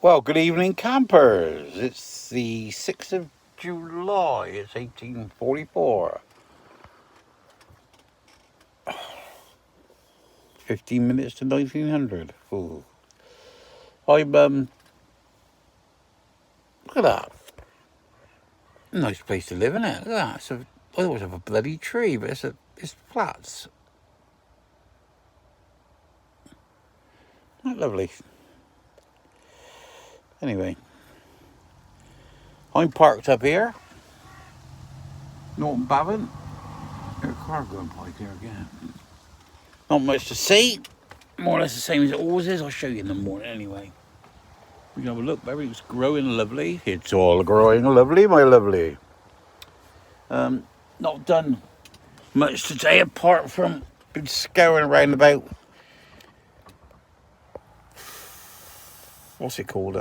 Well, good evening, campers. It's the 6th of July. It's 1844. 15 minutes to 1900. Ooh. Look at that. Nice place to live, isn't it? Look at that. I always have a bloody tree, but it's flats. Not lovely. Anyway, I'm parked up here. Norton Barendt. There's a car going by there again. Not much to see. More or less the same as it always is. I'll show you in the morning anyway. We can have a look. Everything's growing lovely. It's all growing lovely, my lovely. Not done much today apart from been scouring around about. What's it called?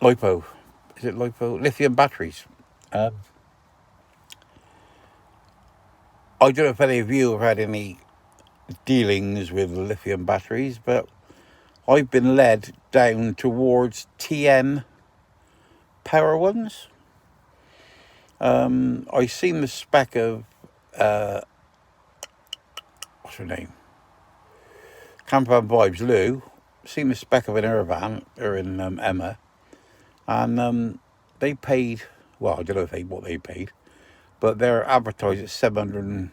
Lipo. Is it lipo? Lithium batteries. I don't know if any of you have had any dealings with lithium batteries, but I've been led down towards TN power ones. I seen the spec of what's her name? Camper Vibes Lou. Seen the spec of an Irvan or in Emma, and they paid. Well, I don't know what they paid, but they're advertised at £749,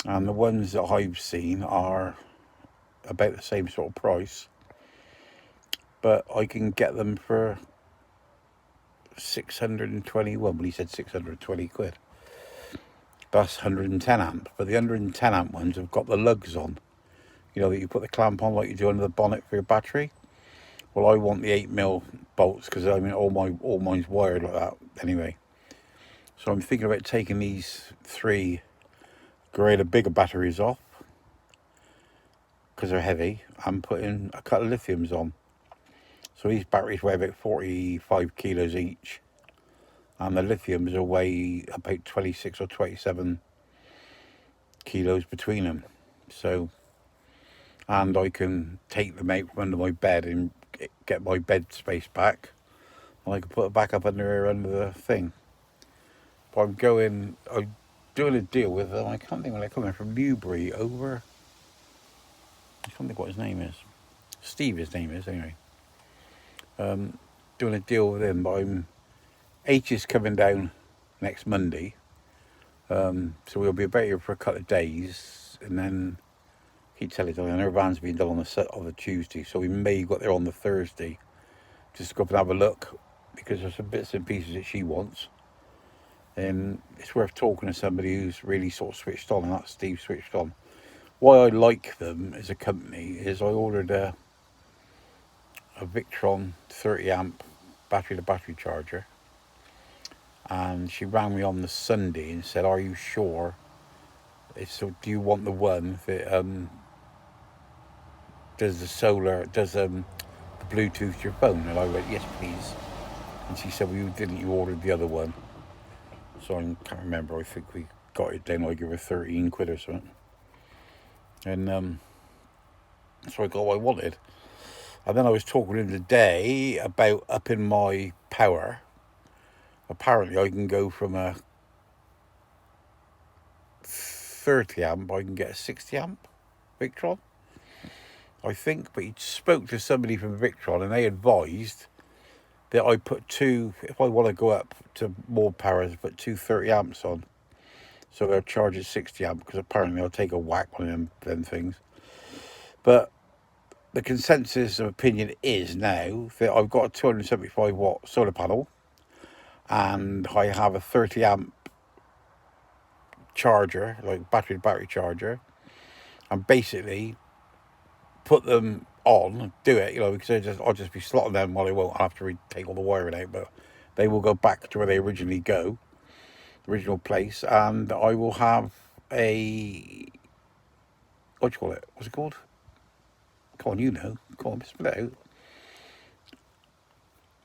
and the ones that I've seen are about the same sort of price, but I can get them for 620. Well, he said 620 quid. That's 110 amp, but the 110 amp ones have got the lugs on. You know that you put the clamp on like you do under the bonnet for your battery. Well, I want the 8mm bolts because I mean all mine's wired like that anyway. So I'm thinking about taking these 3 greater bigger batteries off because they're heavy and putting a couple of lithiums on. So these batteries weigh about 45 kilos each, and the lithiums will weigh about 26 or 27 kilos between them. So, and I can take them out from under my bed and get my bed space back, and I can put it back up under the thing. But I'm doing a deal with them. I can't think when they're coming from Newbury over. I can't think what his name is. Steve, his name is anyway. Doing a deal with him, but H is coming down next Monday. So we'll be about here for a couple of days, and then keep telling you, our van's being done on the Tuesday, so we may go there on the Thursday just to go up and have a look because there's some bits and pieces that she wants, and it's worth talking to somebody who's really sort of switched on, and that's Steve switched on. Why I like them as a company is I ordered a Victron 30 amp battery to battery charger, and she rang me on the Sunday and said, "Are you sure? So do you want the one that does the Bluetooth to your phone?" And I went, "Yes, please." And she said, "Well, you order the other one?" So I can't remember. I think we got it down. I give her 13 quid or something. And so I got what I wanted. And then I was talking to him today about upping my power. Apparently, I can go from a 30 amp, I can get a 60 amp Victron, I think. But he spoke to somebody from Victron and they advised that I put if I want to go up to more power, I put 30 amps on. So they'll charge at 60 amp because apparently I'll take a whack on them things. But the consensus of opinion is now that I've got a 275 watt solar panel and I have a 30 amp charger, like battery to battery charger, and basically put them on, do it, because I'll just be slotting them while I won't have to take all the wiring out, but they will go back to where they originally go, original place, and I will have what do you call it? What's it called? Come on, Come on, spit it out.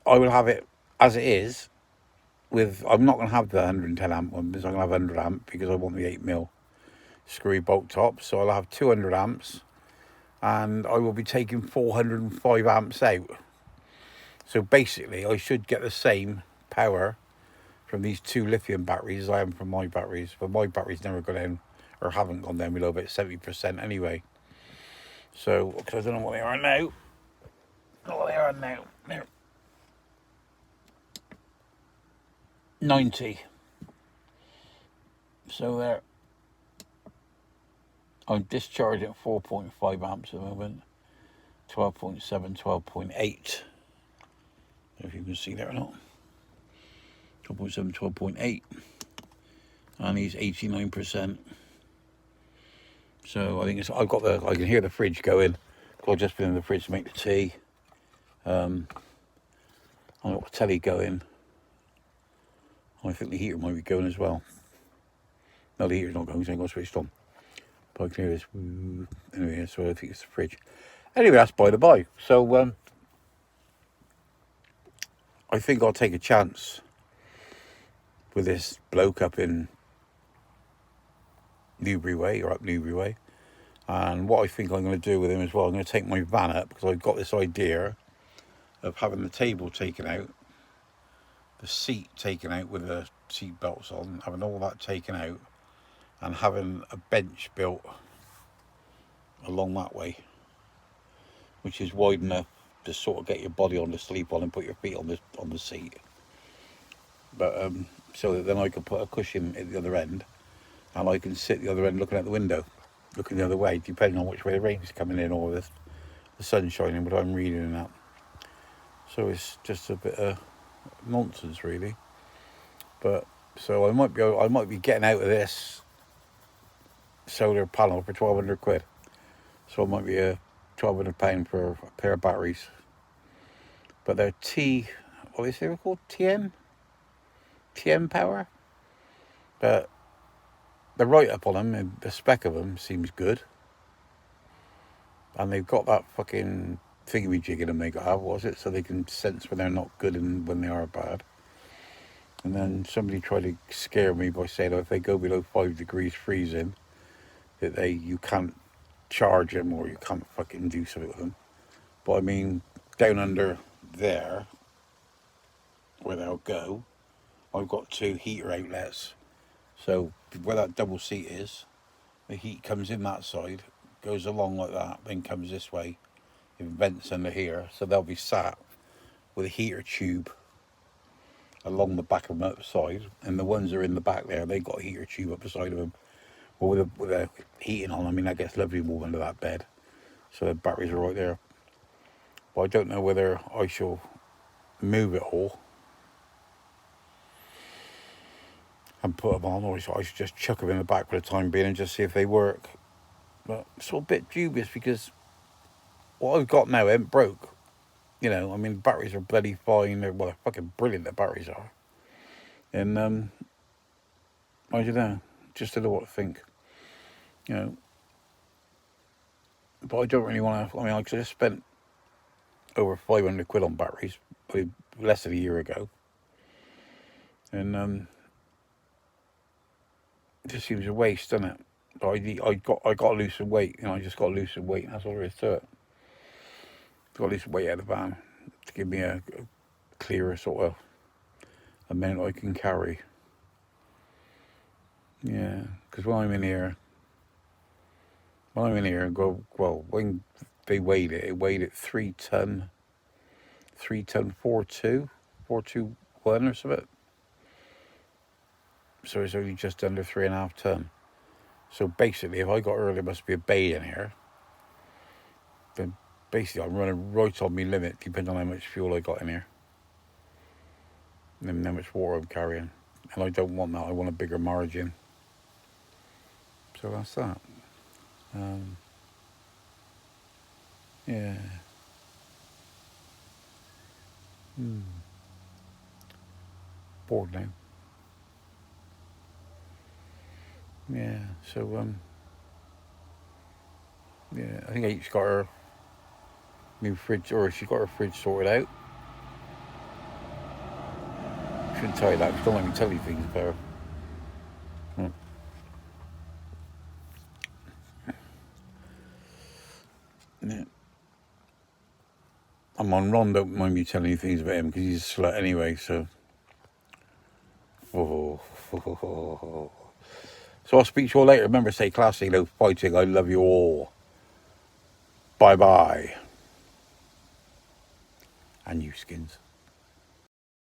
I will have it as it is. I'm not going to have the 110 amp one because I'm going to have 100 amp because I want the 8mm. screwy bolt tops, so I'll have 200 amps, and I will be taking 405 amps out. So basically I should get the same power from these two lithium batteries as I am from my batteries, but my batteries never go down, or haven't gone down below about 70% anyway. So, because I don't know what they are now. What they are now. They're 90. So I'm discharging at 4.5 amps at the moment. 12.7, 12.8. If you can see that or not. 12.7, 12.8. And he's 89%. So I think it's, I can hear the fridge going. I've just been in the fridge to make the tea. I've got the telly going. I think the heater might be going as well. No, the heater's not going, so I ain't got switched on. But I can hear this. Anyway, so I think it's the fridge. Anyway, that's by the by. So I think I'll take a chance with this bloke up in Newbury Way, or up Newbury Way. And what I think I'm going to do with him as well, I'm going to take my van up, because I've got this idea of having the table taken out, the seat taken out with the seat belts on, having all that taken out, and having a bench built along that way, which is wide enough to sort of get your body on to sleep on and put your feet on the seat. But so that then I can put a cushion at the other end, and I can sit at the other end looking out the window, looking the other way, depending on which way the rain's coming in or the sun's shining, what I'm reading and that. So it's just a bit of nonsense, really. But so I might be getting out of this solar panel for 1,200 quid. So it might be a £1,200 for a pair of batteries. But they're what do they called? TM power. But the write-up on them, and the spec of them seems good. And they've got that fucking thingy-jig in them they got, was it? So they can sense when they're not good and when they are bad. And then somebody tried to scare me by saying, if they go below 5 degrees freezing, that you can't charge them or you can't fucking do something with them. But I mean, down under there, where they'll go, I've got 2 heater outlets. So where that double seat is, the heat comes in that side, goes along like that, then comes this way, it vents under here. So they'll be sat with a heater tube along the back of them outside, and the ones that are in the back there, they got a heater tube up the side of them. Well, with the heating on, I mean, that gets lovely warm under that bed. So the batteries are right there. But I don't know whether I shall move it all and put them on, or I should just chuck them in the back for the time being and just see if they work. But it's all a bit dubious, because what I've got now ain't broke. You know, I mean, the batteries are bloody fine. They're fucking brilliant, the batteries are. And I don't know, just don't know what to think. You know, but I don't really want to. I mean, I just spent over 500 quid on batteries less than a year ago, and it just seems a waste, doesn't it? But I got to lose some weight. You know, I just got to lose some weight, and that's all there is to it. Got to lose some weight out of the van to give me a clearer sort of amount I can carry. Yeah, because when I'm in here and go, well, when they weighed it weighed at 3 ton, 421 or something. So it's only just under 3.5 ton. So basically, if I got early, there must be a bay in here. Then basically, I'm running right on my limit, depending on how much fuel I got in here. And how much water I'm carrying. And I don't want that, I want a bigger margin. So that's that. Yeah. Bored now. Yeah, so yeah, I think H got her new fridge, or she got her fridge sorted out. Shouldn't tell you that, because don't let me tell you things about her. Yeah. I'm on Ron, don't mind me telling you things about him because he's a slut anyway, so. Oh. So I'll speak to you all later. Remember, stay classy, no fighting. I love you all. Bye bye. And you skins.